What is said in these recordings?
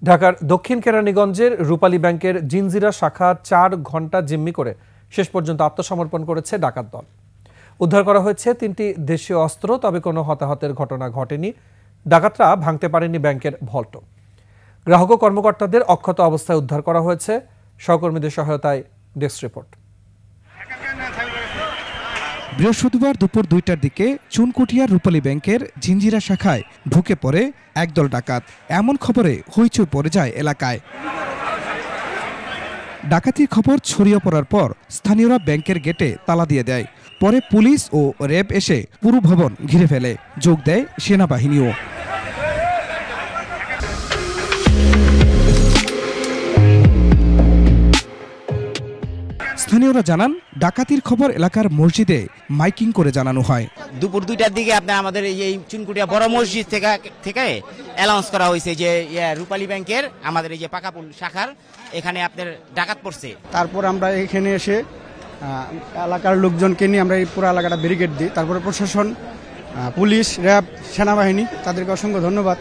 ঢাকার দক্ষিণ কেরানীগঞ্জের রূপালী ব্যাংকের জিনজিরা শাখা ৪ ঘণ্টা জিম্মি করে শেষ পর্যন্ত আত্মসমর্পণ করেছে ডাকাত দল। উদ্ধার করা হয়েছে ৩টি দেশীয় অস্ত্র, তবে কোনো হতাহতের ঘটনা ঘটেনি। ডাকাতরা ভাঙতে পারেনি ব্যাংকের ভল্টও। গ্রাহক ও কর্মকর্তাদের অক্ষত অবস্থায় উদ্ধার করা হয়েছে। সহকর্মীদের সহায়তায় ডেস্ক রিপোর্ট। বৃহস্পতিবার দুপুর ২টার দিকে চুনকুটিয়ার রূপালী ব্যাংকের জিনজিরা শাখায় ঢুকে পড়ে একদল ডাকাত। এমন খবরে হইচই পড়ে যায় এলাকায়। ডাকাতির খবর ছড়িয়ে পড়ার পর স্থানীয়রা ব্যাংকের গেটে তালা দিয়ে দেয়। পরে পুলিশ ও র্যাব এসে পুরো ভবন ঘিরে ফেলে। যোগ দেয় সেনাবাহিনীও। স্থানীয়রা জানান, ডাকাতির খবর এলাকার মসজিদে মাইকিং করে জানানো হয়। দুপুর ২টার দিকে আপনার আমাদের এই চুনকুটিয়া বড় মসজিদ থেকে অ্যানাউন্স করা হয়েছে যে রূপালী ব্যাংকের আমাদের এই যে পাকাপুল শাখার এখানে আপনার ডাকাত পড়ছে। তারপর আমরা এখানে এসে এলাকার লোকজনকে নিয়ে আমরা এই পুরো এলাকাটা ব্যারিকেড দিই। তারপরে প্রশাসন, পুলিশ, র্যাব, সেনাবাহিনী, তাদেরকে অসংখ্য ধন্যবাদ।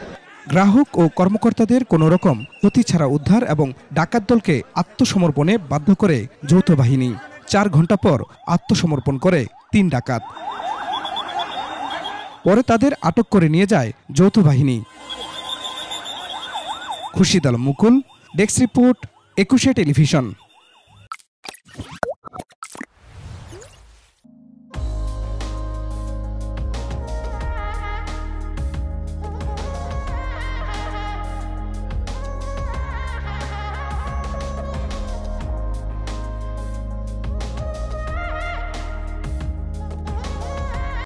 গ্রাহক ও কর্মকর্তাদের কোনো রকম ক্ষতি ছাড়া উদ্ধার এবং ডাকাত দলকে আত্মসমর্পণে বাধ্য করে যৌথ বাহিনী। ৪ ঘণ্টা পর আত্মসমর্পণ করে ৩ ডাকাত। পরে তাদের আটক করে নিয়ে যায় যৌথ বাহিনী। খুরশিদ আলম মুকুল, ডেস্ক রিপোর্ট, ২১ টেলিভিশন।